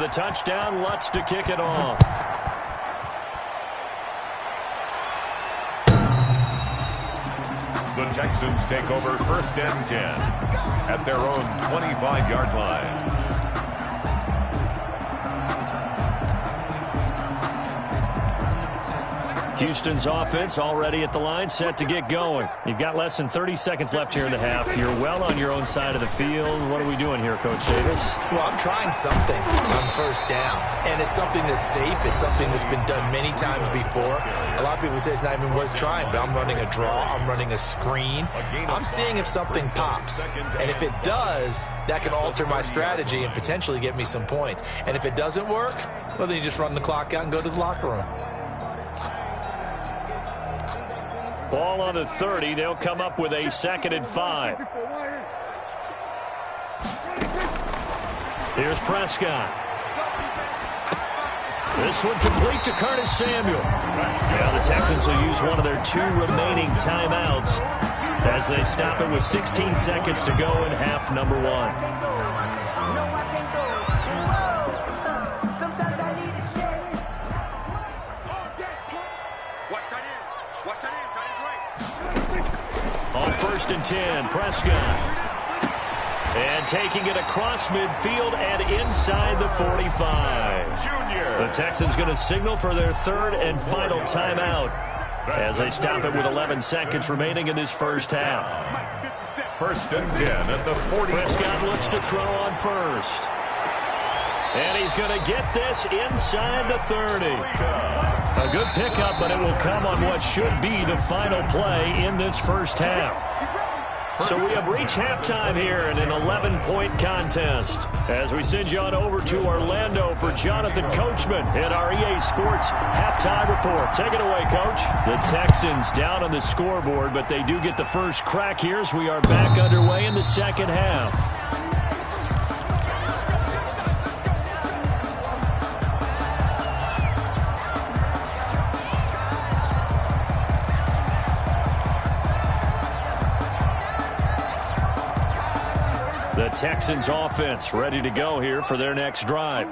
the touchdown. Lutz to kick it off. The Texans take over 1st and 10 at their own 25-yard line. Houston's offense already at the line, set to get going. You've got less than 30 seconds left here in the half. You're well on your own side of the field. What are we doing here, Coach Davis? Well, I'm trying something on 1st down, and it's something that's safe. It's something that's been done many times before. A lot of people say it's not even worth trying, but I'm running a draw. I'm running a screen. I'm seeing if something pops, and if it does, that can alter my strategy and potentially get me some points. And if it doesn't work, well, then you just run the clock out and go to the locker room. Ball on the 30. They'll come up with a 2nd and 5. Here's Prescott. This one complete to Curtis Samuel. Now the Texans will use one of their 2 remaining timeouts as they stop it with 16 seconds to go in half number 1. On 1st and 10, Prescott. And taking it across midfield and inside the 45. The Texans going to signal for their 3rd and final timeout as they stop it with 11 seconds remaining in this first half. 1st and 10 at the 40. Prescott looks to throw on 1st. And he's going to get this inside the 30. A good pickup, but it will come on what should be the final play in this first half. So we have reached halftime here in an 11-point contest as we send you on over to Orlando for Jonathan Coachman in our EA Sports halftime report. Take it away, Coach. The Texans down on the scoreboard, but they do get the first crack here as we are back underway in the second half. The Texans offense ready to go here for their next drive.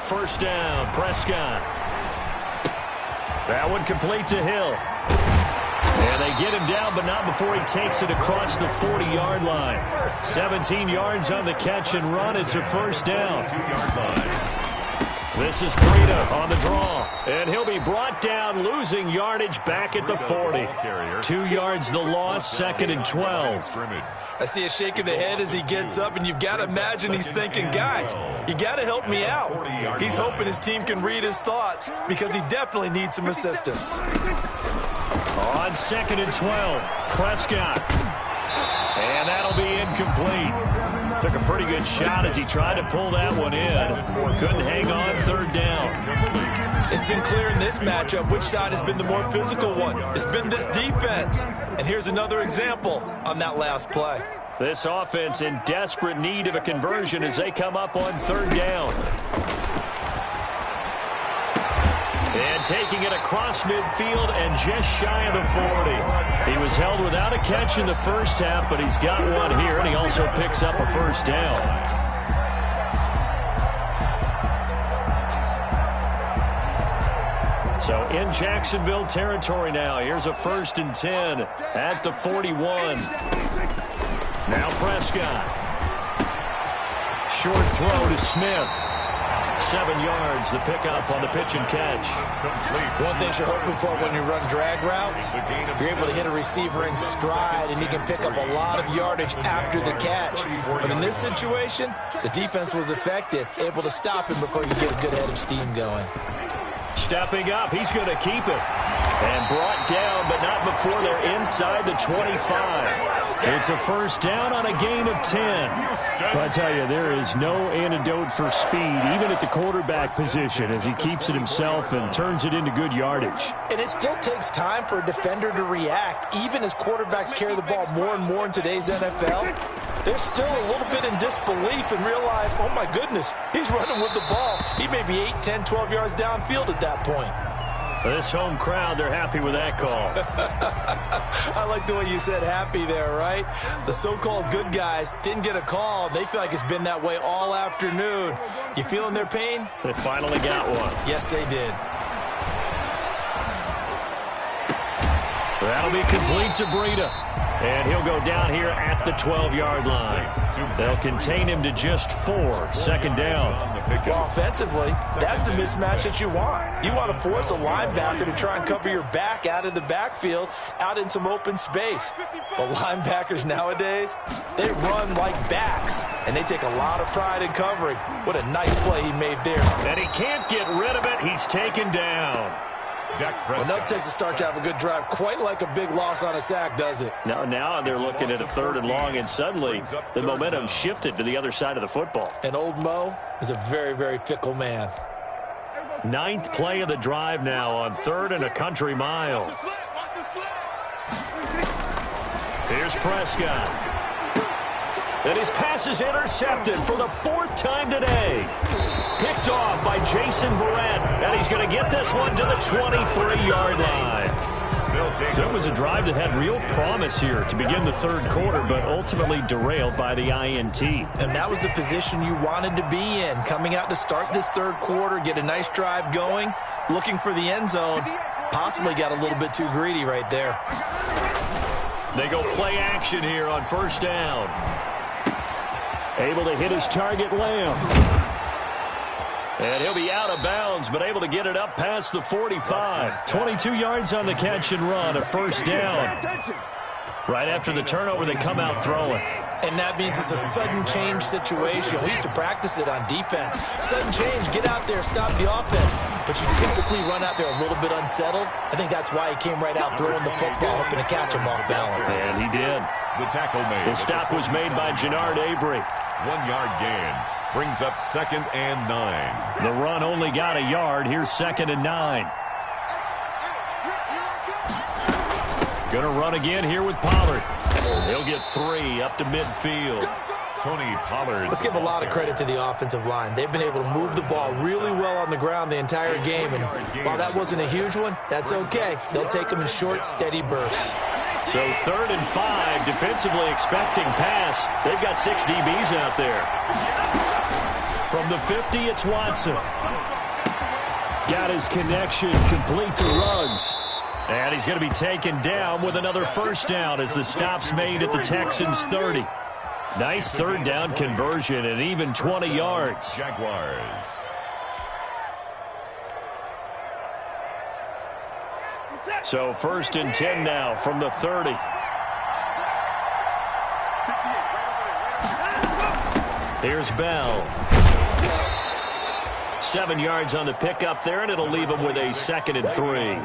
1st down, Prescott. That one complete to Hill. And they get him down, but not before he takes it across the 40-yard line. 17 yards on the catch and run. It's a 1st down. 2-yard line. This is Breida on the draw. And he'll be brought down, losing yardage back at the 40. 2 yards the loss, 2nd and 12. I see a shake of the head as he gets up, and you've got to imagine he's thinking, guys, you got to help me out. He's hoping his team can read his thoughts because he definitely needs some assistance. On 2nd and 12, Prescott. And that'll be incomplete. Took a pretty good shot as he tried to pull that one in. Couldn't hang on 3rd down. It's been clear in this matchup which side has been the more physical one. It's been this defense. And here's another example on that last play. This offense in desperate need of a conversion as they come up on 3rd down. And taking it across midfield and just shy of the 40. He was held without a catch in the first half, but he's got one here, and he also picks up a 1st down. So in Jacksonville territory now. Here's a 1st and 10 at the 41. Now Prescott. Short throw to Smith. 7 yards, the pickup on the pitch and catch. One thing you're hoping for when you run drag routes, you're able to hit a receiver in stride, and he can pick up a lot of yardage after the catch. But in this situation, the defense was effective, able to stop him before you get a good head of steam going. Stepping up, he's going to keep it. And brought down, but not before they're inside the 25. It's a 1st down on a gain of 10. So I tell you, there is no antidote for speed, even at the quarterback position, as he keeps it himself and turns it into good yardage. And it still takes time for a defender to react, even as quarterbacks carry the ball more and more in today's NFL. They're still a little bit in disbelief and realize, oh my goodness, he's running with the ball. He may be 8, 10, 12 yards downfield at that point. This home crowd, they're happy with that call. I like the way you said happy there, right? The so-called good guys didn't get a call. They feel like it's been that way all afternoon. You feeling their pain? They finally got one. Yes, they did. That'll be complete to Breida. And he'll go down here at the 12-yard line. They'll contain him to just 4. Second down. Well, offensively, that's the mismatch that you want. You want to force a linebacker to try and cover your back out of the backfield, out in some open space. But linebackers nowadays, they run like backs, and they take a lot of pride in covering. What a nice play he made there. And he can't get rid of it. He's taken down. Well, nothing takes a start to have a good drive quite like a big loss on a sack, does it? Now they're looking at a 3rd and long, and suddenly the momentum shifted to the other side of the football. And old Mo is a very, very fickle man. 9th play of the drive now on 3rd and a country mile. Here's Prescott. And his pass is intercepted for the 4th time today. Picked off by Jason Verrett. And he's going to get this one to the 23-yard line. So it was a drive that had real promise here to begin the 3rd quarter, but ultimately derailed by the INT. And that was the position you wanted to be in. Coming out to start this 3rd quarter, get a nice drive going, looking for the end zone. Possibly got a little bit too greedy right there. They go play action here on 1st down. Able to hit his target, Lamb. And he'll be out of bounds, but able to get it up past the 45. 22 yards on the catch and run, a 1st down. Right after the turnover, they come out throwing. And that means it's a sudden change situation. We used to practice it on defense. Sudden change, get out there, stop the offense. But you typically run out there a little bit unsettled. I think that's why he came right out throwing the football, hoping to catch him off balance. And he did. The tackle made. The stop was made by Jannard Avery. 1-yard gain. Brings up 2nd and 9. The run only got a yard. Here's 2nd and 9. Gonna run again here with Pollard. He'll get 3 up to midfield. Tony Pollard. Let's give a lot of credit to the offensive line. They've been able to move the ball really well on the ground the entire game. And while that wasn't a huge one, that's okay. They'll take them in short, steady bursts. So 3rd and 5, defensively expecting pass. They've got 6 DBs out there. From the 50, it's Watson. Got his connection complete to Ruggs. And he's going to be taken down with another 1st down as the stop's made at the Texans' 30. Nice 3rd down conversion and even 20 yards. Jaguars. So 1st and 10 now from the 30. Here's Bell. 7 yards on the pickup there, and it'll leave him with a 2nd and 3.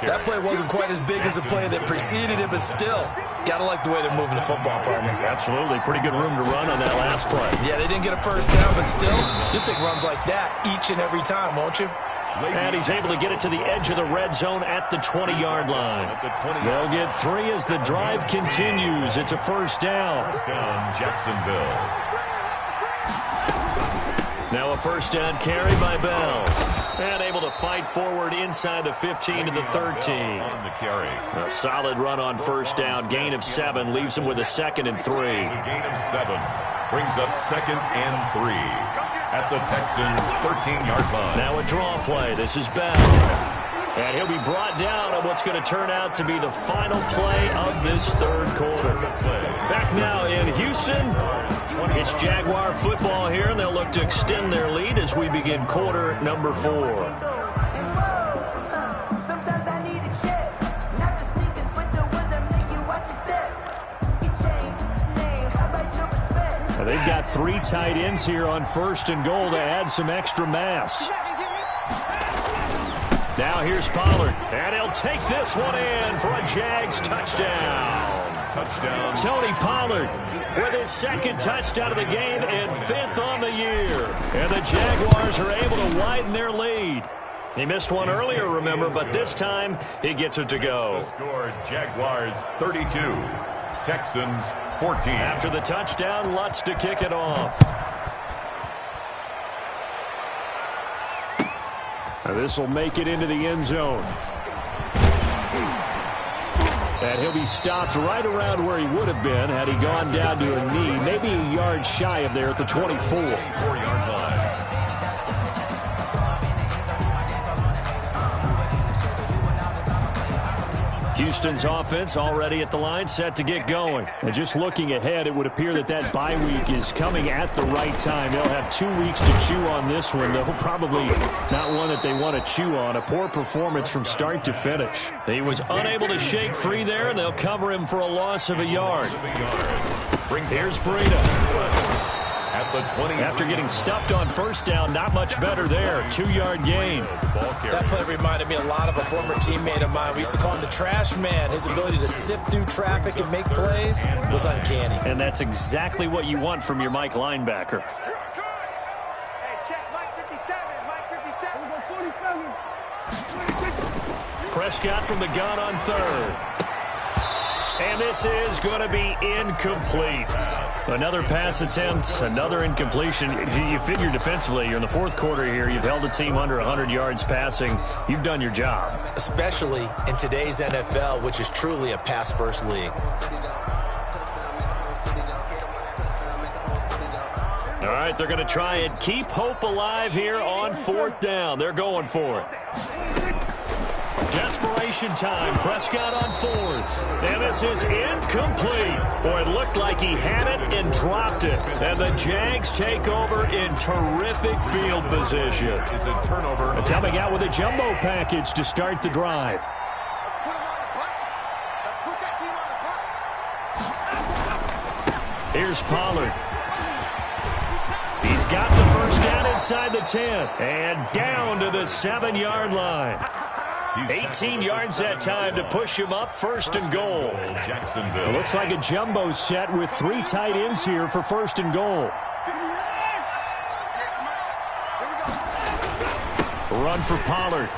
That play wasn't quite as big as the play that preceded it, but still, got to like the way they're moving the football, partner. Absolutely. Pretty good room to run on that last play. Yeah, they didn't get a 1st down, but still, you'll take runs like that each and every time, won't you? And he's able to get it to the edge of the red zone at the 20-yard line. They'll get 3 as the drive continues. It's a 1st down. Jacksonville. Now a 1st down carry by Bell. And able to fight forward inside the 15 to the 13. A solid run on 1st down. Gain of 7 leaves him with a 2nd and 3. Gain of 7 brings up 2nd and 3 at the Texans' 13-yard line. Now a draw play. This is Bell. And he'll be brought down on what's going to turn out to be the final play of this 3rd quarter. Back now in Houston, it's Jaguar football here, and they'll look to extend their lead as we begin quarter number 4. They've got 3 tight ends here on 1st and goal to add some extra mass. Now here's Pollard, and he'll take this one in for a Jags touchdown. Tony Pollard with his 2nd touchdown of the game and 5th on the year. And the Jaguars are able to widen their lead. He missed one earlier, remember, but this time he gets it to go. The score, Jaguars 32, Texans 14. After the touchdown, Lutz to kick it off. This will make it into the end zone. And he'll be stopped right around where he would have been had he gone down to a knee, maybe a yard shy of there at the 24. 4-yard line. Houston's offense already at the line, set to get going. And just looking ahead, it would appear that that bye week is coming at the right time. They'll have 2 weeks to chew on this one, though probably not one that they want to chew on. A poor performance from start to finish. He was unable to shake free there, and they'll cover him for a loss of a yard. Here's Breida. At the 20. After getting stuffed on first down, not much better there. 2-yard gain. That play reminded me a lot of a former teammate of mine. We used to call him the trash man. His ability to sift through traffic and make plays was uncanny. And that's exactly what you want from your Mike linebacker. Hey, check Mike 57. Mike 57. We go 47. Prescott from the gun on third. And this is going to be incomplete. Another pass attempt, another incompletion. You figure defensively, you're in the fourth quarter here. You've held the team under 100 yards passing. You've done your job. Especially in today's NFL, which is truly a pass-first league. All right, they're going to try and keep hope alive here on fourth down. They're going for it. Desperation time. Prescott on fourth. And this is incomplete. Boy, it looked like he had it and dropped it. And the Jags take over in terrific field position. Is a turnover. And coming out with a jumbo package to start the drive. Let's put him on the buses. Let's put that team on the bus. Here's Pollard. He's got the first down inside the 10. And down to the 7-yard line. 18 yards that time to push him up, first and goal. Jacksonville. It looks like a jumbo set with 3 tight ends here for first and goal. Run for Pollard.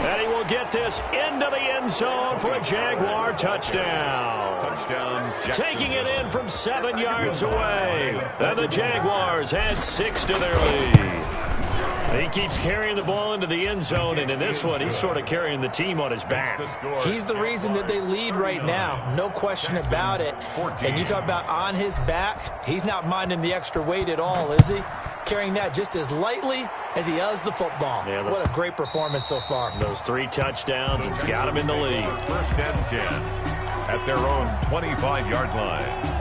And he will get this into the end zone for a Jaguar touchdown. Touchdown. Taking it in from 7 yards away. And the Jaguars add 6 to their lead. He keeps carrying the ball into the end zone, and in this one, he's sort of carrying the team on his back. He's the reason that they lead right now. No question about it. And you talk about on his back, he's not minding the extra weight at all, is he? Carrying that just as lightly as he does the football. Yeah, what a great performance so far. Those 3 touchdowns, it's got him in the lead. First and 10 at their own 25-yard line.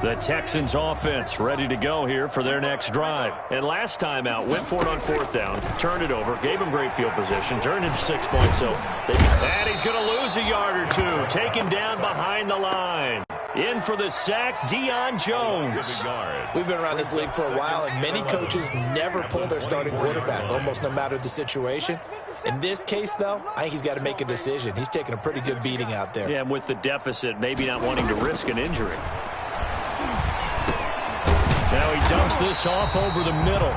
The Texans offense ready to go here for their next drive. And last time out, went for it on fourth down, turned it over, gave him great field position, turned into 6 points. And he's going to lose a yard or 2, taken down behind the line. In for the sack, Deion Jones. We've been around this league for a while, and many coaches never pull their starting quarterback, almost no matter the situation. In this case, though, I think he's got to make a decision. He's taking a pretty good beating out there. Yeah, and with the deficit, maybe not wanting to risk an injury. Now he dumps this off over the middle.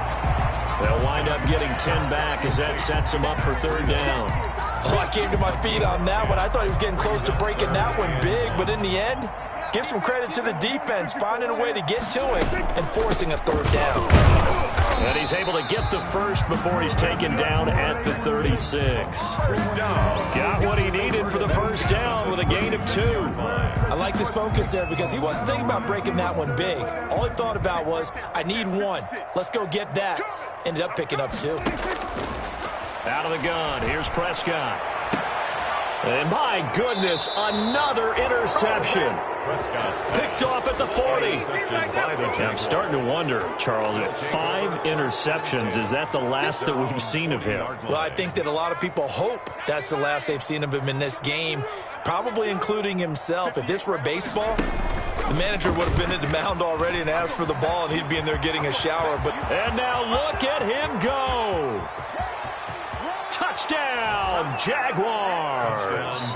They'll wind up getting 10 back as that sets him up for third down. Oh, I came to my feet on that one. I thought he was getting close to breaking that one big, but in the end, give some credit to the defense, finding a way to get to him and forcing a third down. And he's able to get the first before he's taken down at the 36. Got what he needed for the first down with a gain of 2. I liked his focus there because he wasn't thinking about breaking that one big. All he thought about was, I need 1. Let's go get that. Ended up picking up 2. Out of the gun, here's Prescott. And my goodness, another interception. Picked off at the 40. I'm starting to wonder, Charles, if 5 interceptions, is that the last that we've seen of him? Well, I think that a lot of people hope that's the last they've seen of him in this game, probably including himself. If this were baseball, the manager would have been at the mound already and asked for the ball, and he'd be in there getting a shower. And now look at him go. Touchdown, Jaguars.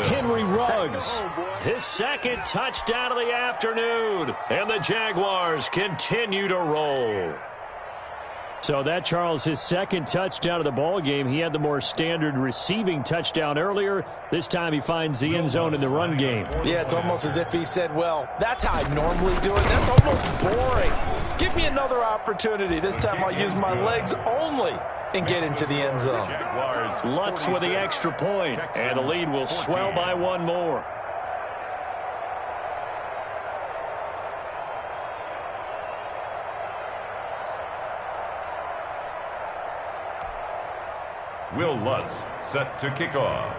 Henry Ruggs, his second touchdown of the afternoon. And the Jaguars continue to roll. So that, Charles, his second touchdown of the ball game. He had the more standard receiving touchdown earlier. This time he finds the end zone in the run game. Yeah, it's almost as if he said, well, that's how I normally do it. That's almost boring. Give me another opportunity. This time I'll use my legs only and get into the end zone. Lutz with the extra point, and the lead will swell by one more. Will Lutz set to kick off.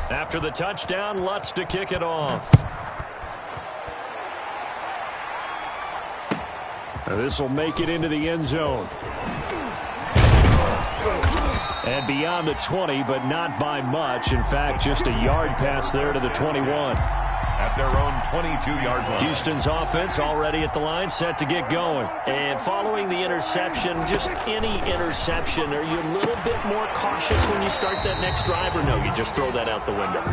After the touchdown, Lutz to kick it off. This will make it into the end zone. And beyond the 20, but not by much. In fact, just a yard pass there to the 21. At their own 22-yard line. Houston's offense already at the line, set to get going. And following the interception, just any interception, are you a little bit more cautious when you start that next drive, or no, you just throw that out the window?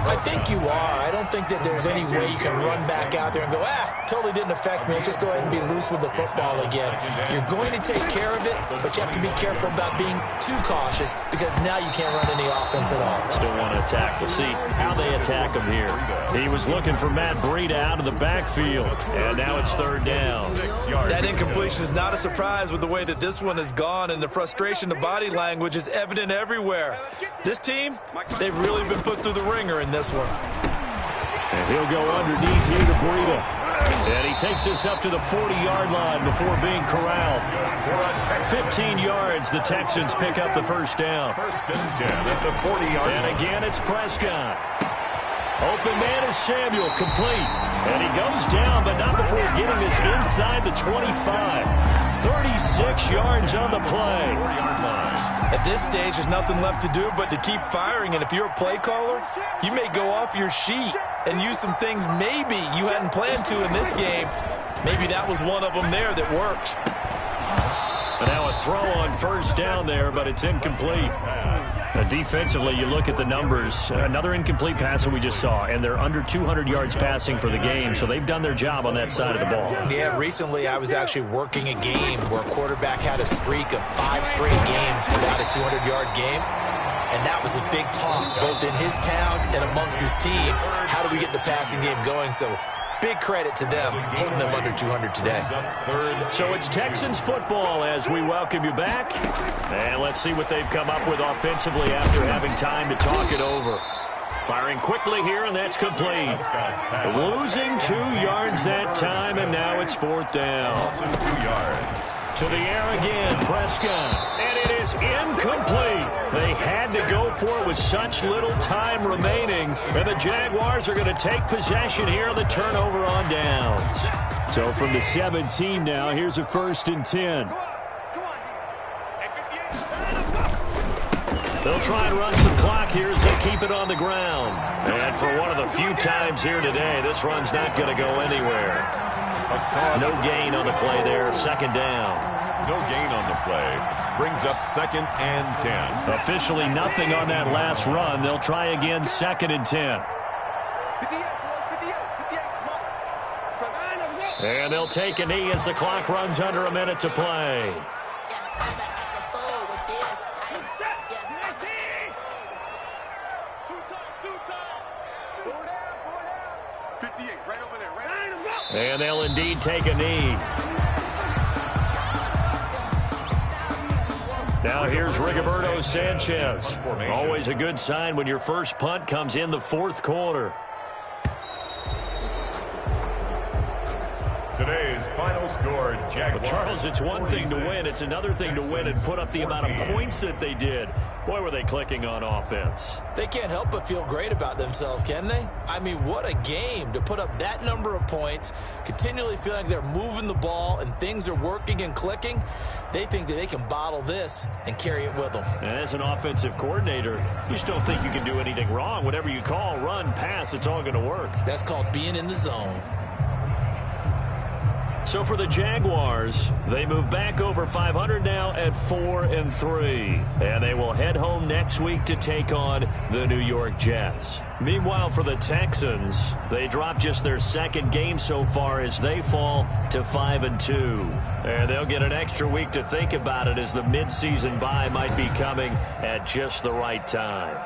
I think you are. I don't think that there's any way you can run back out there and go, totally didn't affect me. Let's just go ahead and be loose with the football again. You're going to take care of it, but you have to be careful about being too cautious because now you can't run any offense at all. Still want to attack. We'll see how they attack him here. He was looking for Matt Breida out of the backfield, and now it's third down. That incompletion is not a surprise with the way that this one has gone, and the frustration, the body language is evident everywhere. This team, they've really been put through the ringer in this one. And he'll go underneath here to Breida. And he takes us up to the 40-yard line before being corralled. 15 yards, the Texans pick up the first down. First and 10 at the 40-yard line. And again, it's Prescott. Open man is Samuel, complete. And he goes down, but not before getting this inside the 25. 36 yards on the play. At this stage, there's nothing left to do but to keep firing. And if you're a play caller, you may go off your sheet and use some things maybe you hadn't planned to in this game. Maybe that was one of them there that worked. And now a throw on first down there, but it's incomplete. Defensively, you look at the numbers. Another incomplete pass that we just saw, and they're under 200 yards passing for the game, so they've done their job on that side of the ball. Yeah, recently I was actually working a game where a quarterback had a streak of 5 straight games without a 200-yard game, and that was a big talk, both in his town and amongst his team. How do we get the passing game going? So big credit to them, holding them under 200 today. So it's Texans football as we welcome you back. And let's see what they've come up with offensively after having time to talk it over. Firing quickly here, and that's complete. Losing 2 yards that time, and now it's fourth down. 2 yards. To the air again, Prescott. And it is incomplete. They had to go for it with such little time remaining. And the Jaguars are going to take possession here on the turnover on downs. So from the 17 now, here's a first and 10. They'll try and run some clock here as they keep it on the ground. And for one of the few times here today, this run's not going to go anywhere. No gain on the play there, second down. No gain on the play. Brings up second and 10. Officially nothing on that last run. They'll try again, second and 10. And they'll take a knee as the clock runs under a minute to play. And they'll indeed take a knee. Now here's Rigoberto Sanchez. Always a good sign when your first punt comes in the fourth quarter. Today's final score, Jaguars. But Charles, it's one thing to win. It's another thing to win and put up the amount of points that they did. Boy, were they clicking on offense. They can't help but feel great about themselves, can they? I mean, what a game to put up that number of points, continually feeling like they're moving the ball and things are working and clicking. They think that they can bottle this and carry it with them. And as an offensive coordinator, you just don't think you can do anything wrong. Whatever you call, run, pass, it's all going to work. That's called being in the zone. So for the Jaguars, they move back over 500 now at 4-3. And they will head home next week to take on the New York Jets. Meanwhile, for the Texans, they drop just their second game so far as they fall to 5-2. And they'll get an extra week to think about it, as the midseason bye might be coming at just the right time.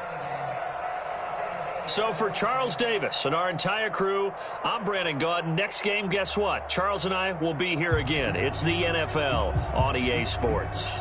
So for Charles Davis and our entire crew, I'm Brandon Gaudin. Next game, guess what? Charles and I will be here again. It's the NFL on EA Sports.